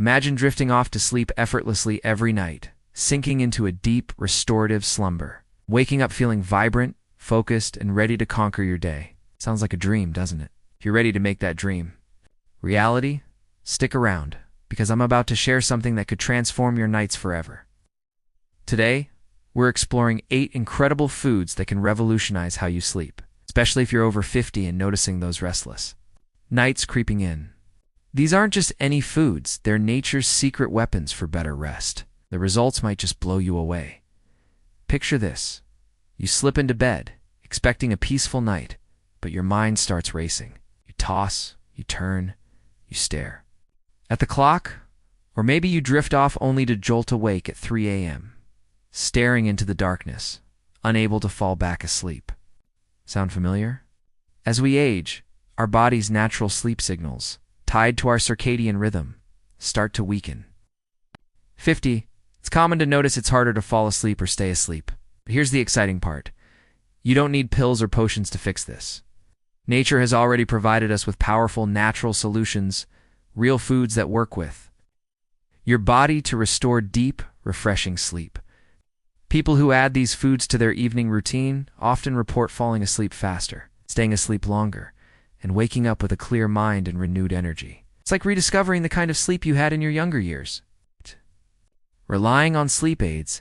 Imagine drifting off to sleep effortlessly every night, sinking into a deep, restorative slumber, waking up feeling vibrant, focused, and ready to conquer your day. Sounds like a dream, doesn't it? If you're ready to make that dream reality, stick around, because I'm about to share something that could transform your nights forever. Today, we're exploring 8 incredible foods that can revolutionize how you sleep, especially if you're over 50 and noticing those restless nights creeping in. These aren't just any foods, they're nature's secret weapons for better rest. The results might just blow you away. Picture this. You slip into bed, expecting a peaceful night, but your mind starts racing. You toss, you turn, you stare at the clock, or maybe you drift off only to jolt awake at 3 a.m., staring into the darkness, unable to fall back asleep. Sound familiar? As we age, our body's natural sleep signals, tied to our circadian rhythm, start to weaken. 50. It's common to notice it's harder to fall asleep or stay asleep. But here's the exciting part. You don't need pills or potions to fix this. Nature has already provided us with powerful natural solutions, real foods that work with your body to restore deep, refreshing sleep. People who add these foods to their evening routine often report falling asleep faster, staying asleep longer, and waking up with a clear mind and renewed energy. It's like rediscovering the kind of sleep you had in your younger years. Relying on sleep aids,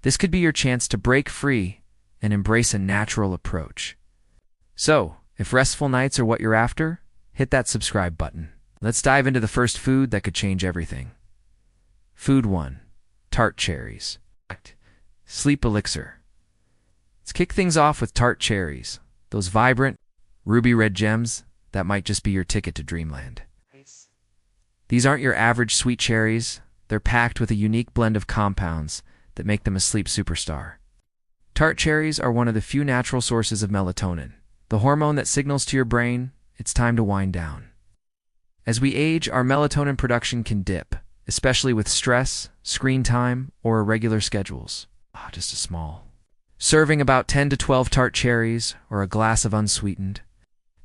this could be your chance to break free and embrace a natural approach. So, if restful nights are what you're after, hit that subscribe button. Let's dive into the first food that could change everything. Food 1. Tart cherries. Sleep elixir. Let's kick things off with tart cherries, those vibrant, ruby red gems that might just be your ticket to dreamland. These aren't your average sweet cherries. They're packed with a unique blend of compounds that make them a sleep superstar. Tart cherries are one of the few natural sources of melatonin, the hormone that signals to your brain it's time to wind down. As we age, our melatonin production can dip, especially with stress, screen time, or irregular schedules. Just a small serving about 10 to 12 tart cherries or a glass of unsweetened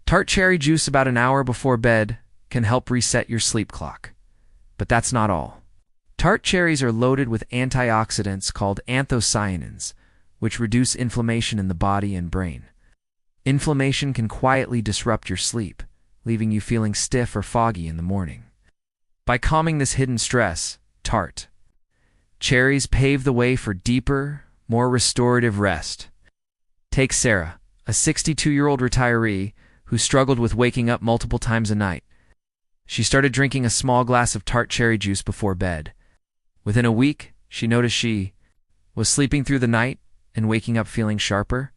tart cherry juice about an hour before bed can help reset your sleep clock. But that's not all. Tart cherries are loaded with antioxidants called anthocyanins, which reduce inflammation in the body and brain. Inflammation can quietly disrupt your sleep, leaving you feeling stiff or foggy in the morning. By calming this hidden stress, tart cherries pave the way for deeper, more restorative rest. Take Sarah, a 62-year-old retiree who struggled with waking up multiple times a night. She started drinking a small glass of tart cherry juice before bed. Within a week, she noticed she was sleeping through the night and waking up feeling sharper.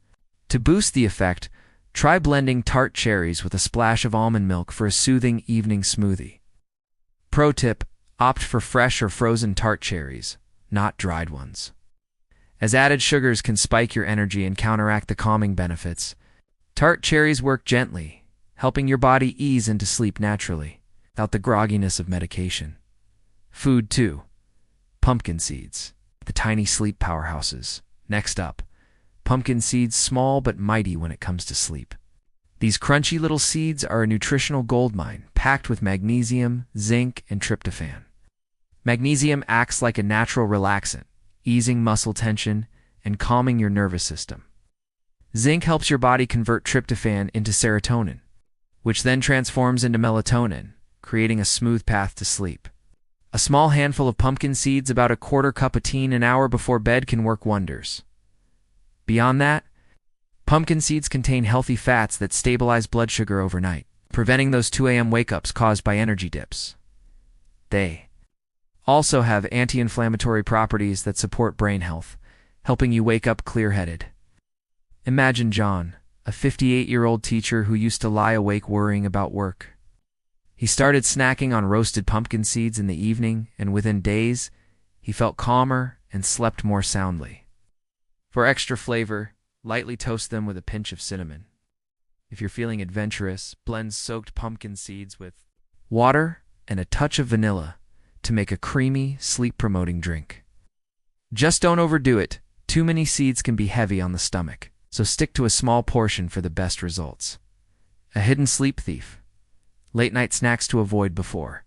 To boost the effect, try blending tart cherries with a splash of almond milk for a soothing evening smoothie. Pro tip, opt for fresh or frozen tart cherries, not dried ones, as added sugars can spike your energy and counteract the calming benefits. Tart cherries work gently, helping your body ease into sleep naturally, without the grogginess of medication. Food 2. Pumpkin seeds, the tiny sleep powerhouses. Next up, pumpkin seeds, small but mighty when it comes to sleep. These crunchy little seeds are a nutritional goldmine, packed with magnesium, zinc, and tryptophan. Magnesium acts like a natural relaxant, easing muscle tension and calming your nervous system. Zinc helps your body convert tryptophan into serotonin, which then transforms into melatonin, creating a smooth path to sleep. A small handful of pumpkin seeds, about a quarter cup of tea an hour before bed, can work wonders. Beyond that, pumpkin seeds contain healthy fats that stabilize blood sugar overnight, preventing those 2 a.m. wake-ups caused by energy dips. They also have anti-inflammatory properties that support brain health, helping you wake up clear-headed. Imagine John, a 58-year-old teacher who used to lie awake worrying about work. He started snacking on roasted pumpkin seeds in the evening, and within days, he felt calmer and slept more soundly. For extra flavor, lightly toast them with a pinch of cinnamon. If you're feeling adventurous, blend soaked pumpkin seeds with water and a touch of vanilla to make a creamy, sleep-promoting drink. Just don't overdo it. Too many seeds can be heavy on the stomach, so stick to a small portion for the best results. A hidden sleep thief. Late-night snacks to avoid before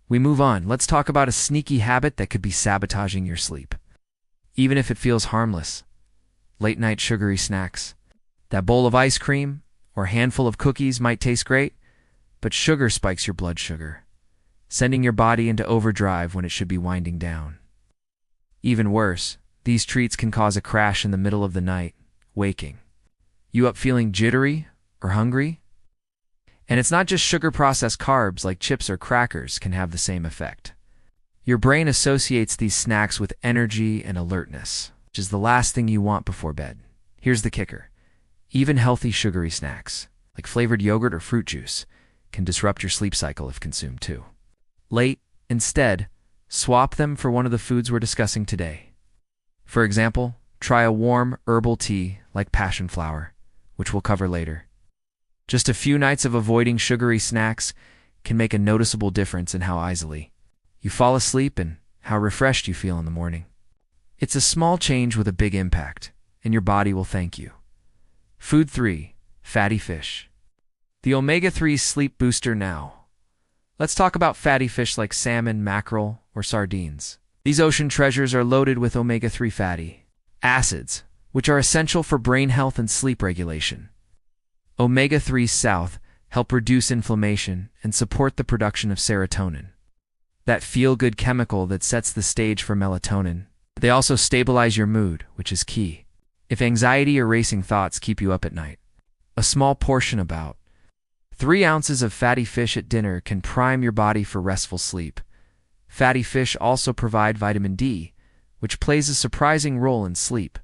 We move on. Let's talk about a sneaky habit that could be sabotaging your sleep. Even if it feels harmless. Late night sugary snacks. That bowl of ice cream or handful of cookies might taste great, but sugar spikes your blood sugar, sending your body into overdrive when it should be winding down. Even worse, these treats can cause a crash in the middle of the night, waking you up feeling jittery or hungry. And it's not just sugar-processed carbs like chips or crackers can have the same effect. Your brain associates these snacks with energy and alertness, which is the last thing you want before bed. Here's the kicker. Even healthy sugary snacks, like flavored yogurt or fruit juice, can disrupt your sleep cycle if consumed too late. Instead, swap them for one of the foods we're discussing today. For example, try a warm herbal tea like passion flower, which we'll cover later. Just a few nights of avoiding sugary snacks can make a noticeable difference in how easily you fall asleep and how refreshed you feel in the morning. It's a small change with a big impact, and your body will thank you. Food 3. Fatty fish. The omega-3 sleep booster now. Let's talk about fatty fish like salmon, mackerel, or sardines. These ocean treasures are loaded with omega-3 fatty acids, which are essential for brain health and sleep regulation. Omega-3 South help reduce inflammation and support the production of serotonin, that feel-good chemical that sets the stage for melatonin. They also stabilize your mood, which is key if anxiety or racing thoughts keep you up at night. A small portion, about 3 ounces of fatty fish at dinner, can prime your body for restful sleep. Fatty fish also provide vitamin D, which plays a surprising role in sleep.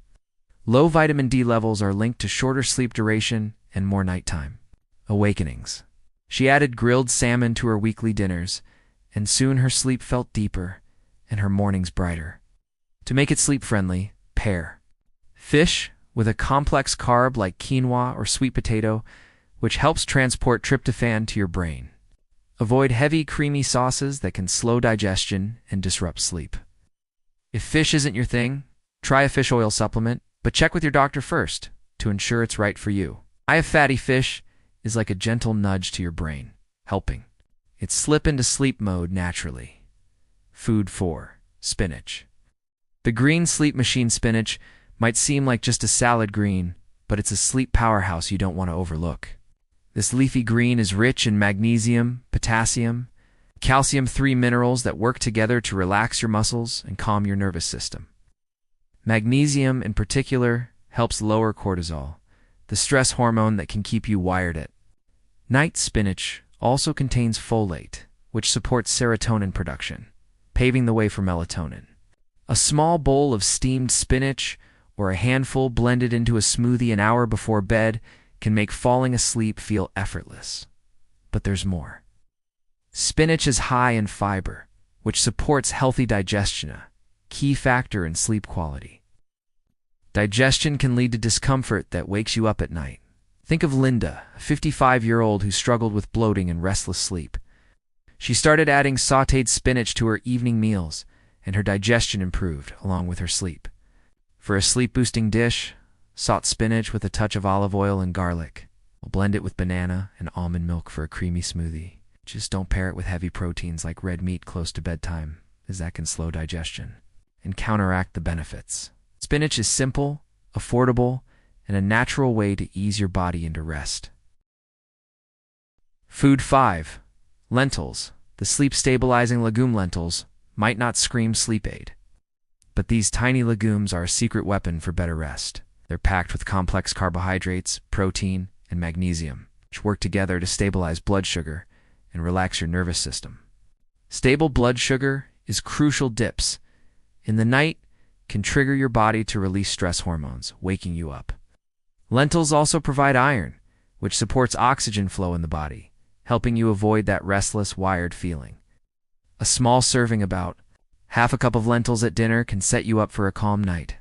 Low vitamin D levels are linked to shorter sleep duration and more nighttime awakenings. She added grilled salmon to her weekly dinners, and soon her sleep felt deeper and her mornings brighter. To make it sleep-friendly, pair fish with a complex carb like quinoa or sweet potato, which helps transport tryptophan to your brain. Avoid heavy, creamy sauces that can slow digestion and disrupt sleep. If fish isn't your thing, try a fish oil supplement, but check with your doctor first to ensure it's right for you. Fatty fish is like a gentle nudge to your brain, helping it slip into sleep mode naturally. Food 4. Spinach. The green sleep machine spinach might seem like just a salad green, but it's a sleep powerhouse you don't want to overlook. This leafy green is rich in magnesium, potassium, calcium, 3 minerals that work together to relax your muscles and calm your nervous system. Magnesium, in particular, helps lower cortisol, the stress hormone that can keep you wired at night. Spinach also contains folate, which supports serotonin production, paving the way for melatonin. A small bowl of steamed spinach or a handful blended into a smoothie an hour before bed can make falling asleep feel effortless. But there's more. Spinach is high in fiber, which supports healthy digestion, a key factor in sleep quality. Digestion can lead to discomfort that wakes you up at night. Think of Linda, a 55-year-old who struggled with bloating and restless sleep. She started adding sautéed spinach to her evening meals, and her digestion improved along with her sleep. For a sleep-boosting dish, saute spinach with a touch of olive oil and garlic. Blend it with banana and almond milk for a creamy smoothie. Just don't pair it with heavy proteins like red meat close to bedtime, as that can slow digestion and counteract the benefits. Spinach is simple, affordable, and a natural way to ease your body into rest. Food 5. Lentils. The sleep-stabilizing legume lentils might not scream sleep aid, but these tiny legumes are a secret weapon for better rest. They're packed with complex carbohydrates, protein, and magnesium, which work together to stabilize blood sugar and relax your nervous system. Stable blood sugar is crucial. Dips in the night can trigger your body to release stress hormones, waking you up. Lentils also provide iron, which supports oxygen flow in the body, helping you avoid that restless, wired feeling. A small serving, about half a cup of lentils at dinner, can set you up for a calm night.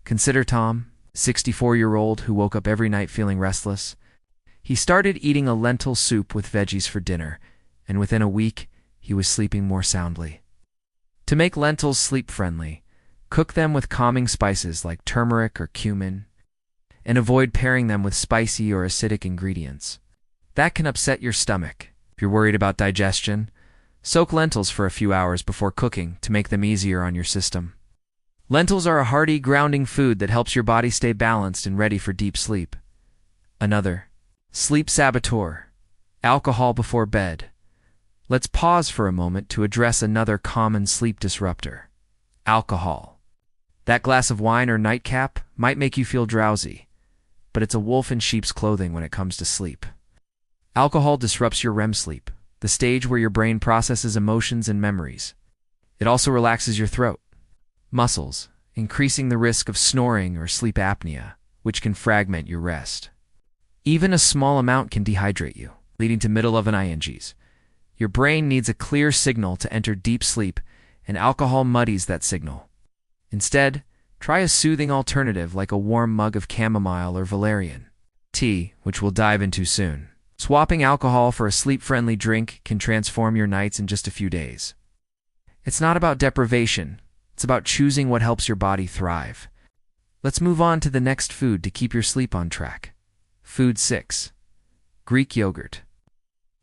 Consider Tom, a 64-year-old who woke up every night feeling restless. He started eating a lentil soup with veggies for dinner, and within a week, he was sleeping more soundly. To make lentils sleep-friendly, cook them with calming spices like turmeric or cumin, and avoid pairing them with spicy or acidic ingredients. That can upset your stomach. If you're worried about digestion, Soak lentils for a few hours before cooking to make them easier on your system. Lentils are a hearty, grounding food that helps your body stay balanced and ready for deep sleep. Another, sleep saboteur, alcohol before bed. Let's pause for a moment to address another common sleep disruptor, alcohol. That glass of wine or nightcap might make you feel drowsy, but it's a wolf in sheep's clothing when it comes to sleep. Alcohol disrupts your REM sleep, the stage where your brain processes emotions and memories. It also relaxes your throat, muscles, increasing the risk of snoring or sleep apnea, which can fragment your rest. Even a small amount can dehydrate you, leading to middle-of-the-night INGs. Your brain needs a clear signal to enter deep sleep, and alcohol muddies that signal. Instead, try a soothing alternative like a warm mug of chamomile or valerian tea, which we'll dive into soon. Swapping alcohol for a sleep-friendly drink can transform your nights in just a few days. It's not about deprivation, it's about choosing what helps your body thrive. Let's move on to the next food to keep your sleep on track. Food 6. Greek yogurt.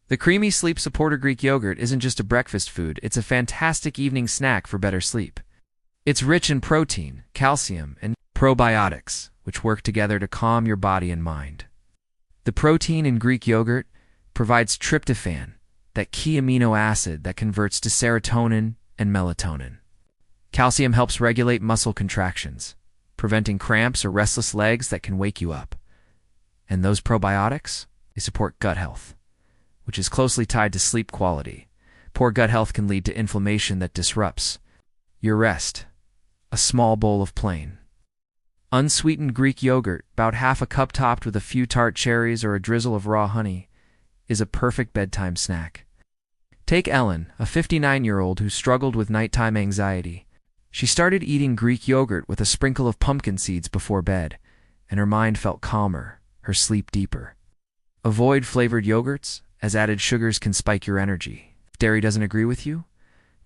The creamy sleep supporter Greek yogurt isn't just a breakfast food, it's a fantastic evening snack for better sleep. It's rich in protein, calcium, and probiotics, which work together to calm your body and mind. The protein in Greek yogurt provides tryptophan, that key amino acid that converts to serotonin and melatonin. Calcium helps regulate muscle contractions, preventing cramps or restless legs that can wake you up. And those probiotics, they support gut health, which is closely tied to sleep quality. Poor gut health can lead to inflammation that disrupts your rest. A small bowl of plain, unsweetened Greek yogurt, about half a cup topped with a few tart cherries or a drizzle of raw honey, is a perfect bedtime snack. Take Ellen, a 59-year-old who struggled with nighttime anxiety. She started eating Greek yogurt with a sprinkle of pumpkin seeds before bed, and her mind felt calmer, her sleep deeper. Avoid flavored yogurts, as added sugars can spike your energy. If dairy doesn't agree with you,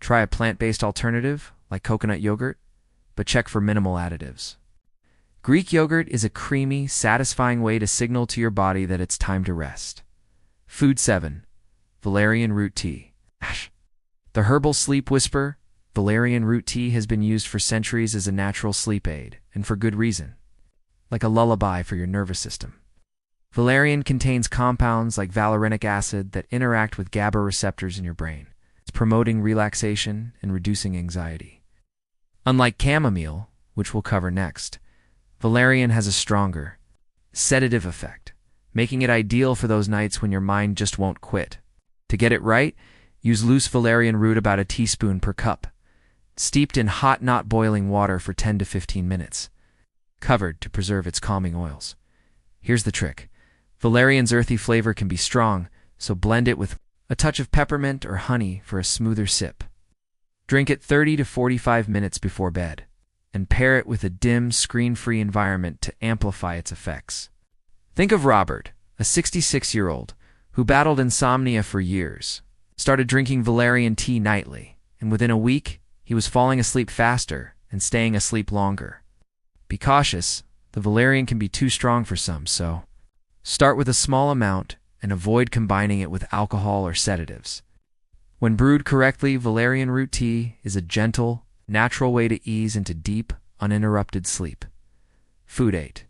try a plant-based alternative like coconut yogurt, but check for minimal additives. Greek yogurt is a creamy, satisfying way to signal to your body that it's time to rest. Food 7. Valerian root tea. The herbal sleep whisper, valerian root tea has been used for centuries as a natural sleep aid, and for good reason. Like a lullaby for your nervous system. Valerian contains compounds like valerianic acid that interact with GABA receptors in your brain. It's promoting relaxation and reducing anxiety. Unlike chamomile, which we'll cover next, valerian has a stronger, sedative effect, making it ideal for those nights when your mind just won't quit. To get it right, use loose valerian root about a teaspoon per cup, steeped in hot, not boiling water for 10 to 15 minutes, covered to preserve its calming oils. Here's the trick. Valerian's earthy flavor can be strong, so blend it with a touch of peppermint or honey for a smoother sip. Drink it 30 to 45 minutes before bed, and pair it with a dim, screen-free environment to amplify its effects. Think of Robert, a 66-year-old, who battled insomnia for years, started drinking valerian tea nightly, and within a week, he was falling asleep faster and staying asleep longer. Be cautious, the valerian can be too strong for some, so start with a small amount and avoid combining it with alcohol or sedatives. When brewed correctly, valerian root tea is a gentle, natural way to ease into deep, uninterrupted sleep. Food 8.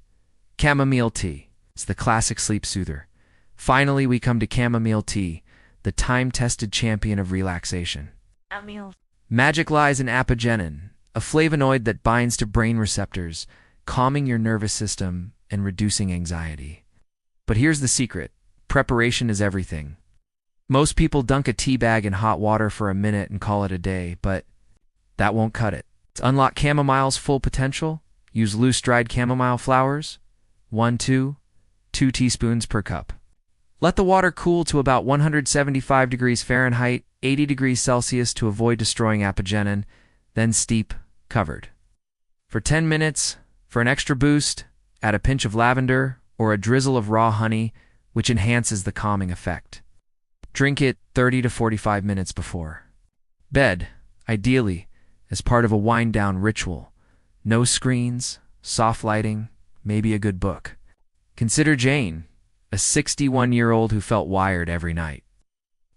Chamomile tea. It's the classic sleep soother. Finally, we come to chamomile tea, the time-tested champion of relaxation. Magic lies in apigenin, a flavonoid that binds to brain receptors, calming your nervous system and reducing anxiety. But here's the secret. Preparation is everything. Most people dunk a tea bag in hot water for a minute and call it a day, but that won't cut it. To unlock chamomile's full potential, use loose dried chamomile flowers, 2 teaspoons per cup. Let the water cool to about 175 degrees Fahrenheit, 80 degrees Celsius to avoid destroying apigenin, then steep, covered. For 10 minutes, for an extra boost, add a pinch of lavender or a drizzle of raw honey, which enhances the calming effect. Drink it 30 to 45 minutes before bed, ideally as part of a wind-down ritual. No screens, soft lighting, maybe a good book. Consider Jane, a 61-year-old who felt wired every night.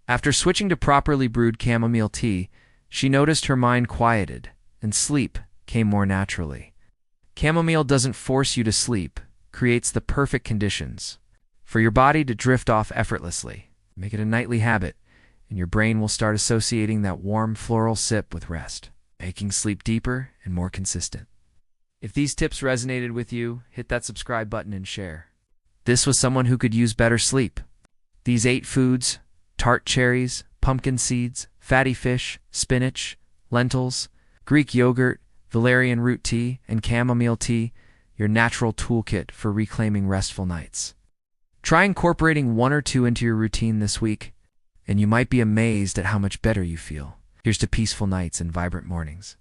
After switching to properly brewed chamomile tea, she noticed her mind quieted, and sleep came more naturally. Chamomile doesn't force you to sleep, creates the perfect conditions for your body to drift off effortlessly. Make it a nightly habit, and your brain will start associating that warm floral sip with rest, making sleep deeper and more consistent. If these tips resonated with you, hit that subscribe button and share. This was someone who could use better sleep. These 8 foods: tart cherries, pumpkin seeds, fatty fish, spinach, lentils, Greek yogurt, valerian root tea, and chamomile tea, your natural toolkit for reclaiming restful nights. Try incorporating 1 or 2 into your routine this week, and you might be amazed at how much better you feel. Here's to peaceful nights and vibrant mornings.